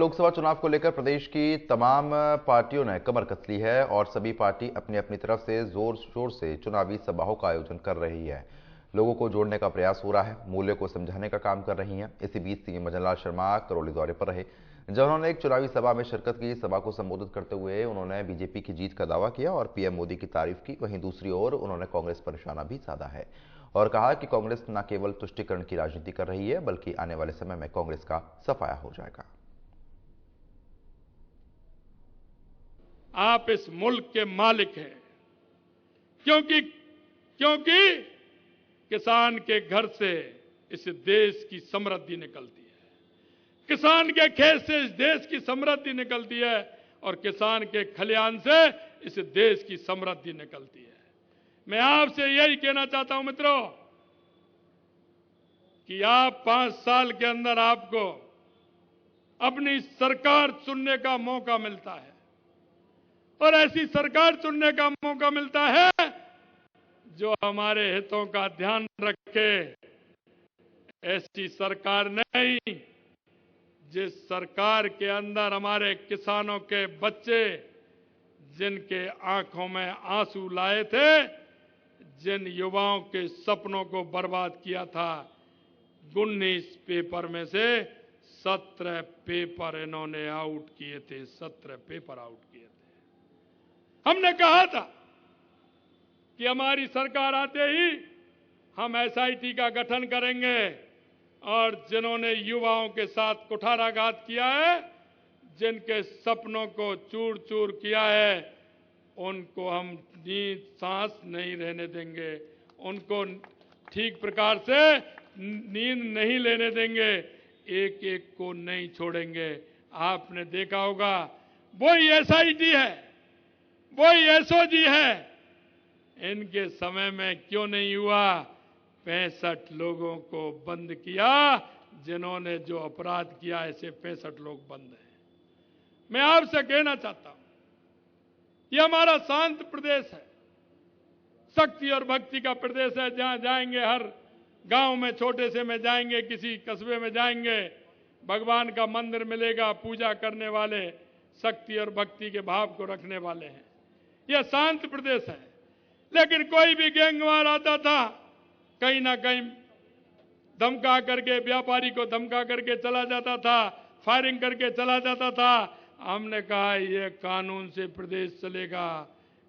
लोकसभा चुनाव को लेकर प्रदेश की तमाम पार्टियों ने कमर कस ली है और सभी पार्टी अपनी अपनी तरफ से जोर शोर से चुनावी सभाओं का आयोजन कर रही है। लोगों को जोड़ने का प्रयास हो रहा है, मूल्य को समझाने का काम कर रही हैं। इसी बीच सीएम भजन लाल शर्मा करौली दौरे पर रहे, जब उन्होंने एक चुनावी सभा में शिरकत की। सभा को संबोधित करते हुए उन्होंने बीजेपी की जीत का दावा किया और पीएम मोदी की तारीफ की। वहीं दूसरी ओर उन्होंने कांग्रेस पर निशाना भी साधा है और कहा कि कांग्रेस न केवल तुष्टीकरण की राजनीति कर रही है, बल्कि आने वाले समय में कांग्रेस का सफाया हो जाएगा। आप इस मुल्क के मालिक हैं, क्योंकि किसान के घर से इस देश की समृद्धि निकलती है, किसान के खेत से इस देश की समृद्धि निकलती है और किसान के खलिहान से इस देश की समृद्धि निकलती है। मैं आपसे यही कहना चाहता हूं मित्रों कि आप 5 साल के अंदर आपको अपनी सरकार चुनने का मौका मिलता है और ऐसी सरकार चुनने का मौका मिलता है जो हमारे हितों का ध्यान रखे। ऐसी सरकार नहीं जिस सरकार के अंदर हमारे किसानों के बच्चे जिनके आंखों में आंसू लाए थे, जिन युवाओं के सपनों को बर्बाद किया था, 19 पेपर में से 17 पेपर इन्होंने आउट किए थे, 17 पेपर आउट किए थे। हमने कहा था कि हमारी सरकार आते ही हम एसआईटी का गठन करेंगे और जिन्होंने युवाओं के साथ कुठाराघात किया है, जिनके सपनों को चूर चूर किया है, उनको हम नींद सांस नहीं रहने देंगे, उनको ठीक प्रकार से नींद नहीं लेने देंगे, एक एक को नहीं छोड़ेंगे। आपने देखा होगा वही एसआईटी है, वही एसओजी है, इनके समय में क्यों नहीं हुआ? 65 लोगों को बंद किया, जिन्होंने जो अपराध किया, ऐसे 65 लोग बंद हैं। मैं आपसे कहना चाहता हूं, ये हमारा शांत प्रदेश है, शक्ति और भक्ति का प्रदेश है। जहां जाएंगे, हर गांव में छोटे से में जाएंगे, किसी कस्बे में जाएंगे, भगवान का मंदिर मिलेगा, पूजा करने वाले, शक्ति और भक्ति के भाव को रखने वाले हैं। यह शांत प्रदेश है। लेकिन कोई भी गैंगवार आता था, कहीं ना कहीं धमका करके, व्यापारी को धमका करके चला जाता था, फायरिंग करके चला जाता था। हमने कहा यह कानून से प्रदेश चलेगा,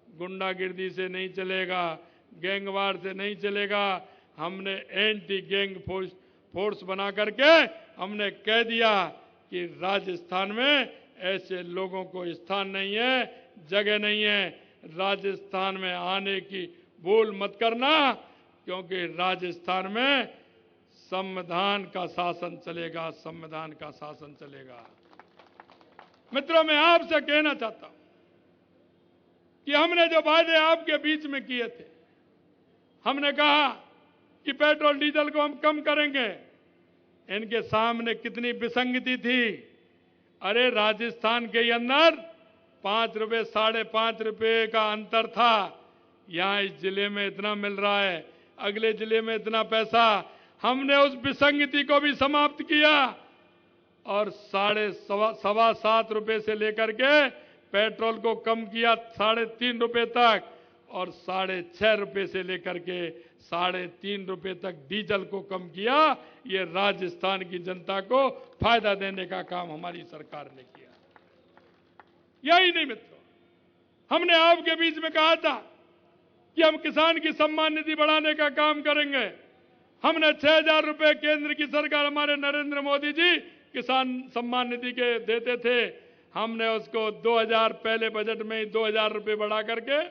गुंडागिर्दी से नहीं चलेगा, गैंगवार से नहीं चलेगा। हमने एंटी गैंग फोर्स बना करके हमने कह दिया कि राजस्थान में ऐसे लोगों को स्थान नहीं है, जगह नहीं है। राजस्थान में आने की भूल मत करना, क्योंकि राजस्थान में संविधान का शासन चलेगा, संविधान का शासन चलेगा। मित्रों, मैं आपसे कहना चाहता हूं कि हमने जो वादे आपके बीच में किए थे, हमने कहा कि पेट्रोल डीजल को हम कम करेंगे। इनके सामने कितनी विसंगति थी। अरे राजस्थान के अंदर 5 रुपए, 5.5 रुपए का अंतर था, यहां इस जिले में इतना मिल रहा है, अगले जिले में इतना पैसा। हमने उस विसंगति को भी समाप्त किया और 7.25 रुपए से लेकर के पेट्रोल को कम किया 3.5 रुपए तक, और 6.5 रुपए से लेकर के 3.5 रुपए तक डीजल को कम किया। ये राजस्थान की जनता को फायदा देने का काम हमारी सरकार ने किया। यही नहीं मित्रों, हमने आपके बीच में कहा था कि हम किसान की सम्मान निधि बढ़ाने का काम करेंगे। हमने 6,000 रुपए केंद्र की सरकार, हमारे नरेंद्र मोदी जी किसान सम्मान निधि के देते थे, हमने उसको 2,000 पहले बजट में ही 2,000 रुपए बढ़ा करके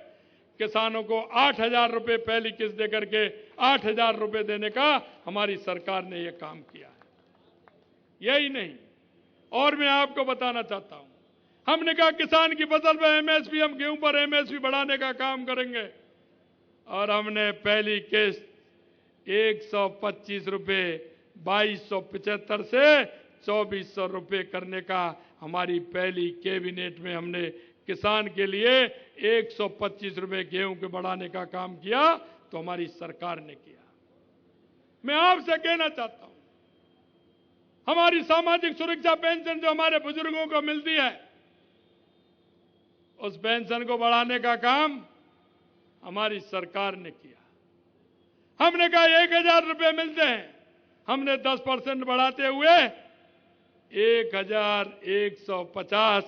किसानों को 8,000 रुपए पहली किस्त दे करके 8,000 रुपए देने का हमारी सरकार ने यह काम किया है। यही नहीं, और मैं आपको बताना चाहता हूं, हमने कहा किसान की फसल पर एमएसपी, हम गेहूं पर एमएसपी बढ़ाने का काम करेंगे, और हमने पहली किस्त 125 रुपए 2275 से 2400 रुपए करने का हमारी पहली कैबिनेट में हमने किसान के लिए 125 रुपए गेहूं के बढ़ाने का काम किया, तो हमारी सरकार ने किया। मैं आपसे कहना चाहता हूं हमारी सामाजिक सुरक्षा पेंशन जो हमारे बुजुर्गों को मिलती है, उस पेंशन को बढ़ाने का काम हमारी सरकार ने किया। हमने कहा 1,000 रुपए मिलते हैं, हमने 10% बढ़ाते हुए 1,150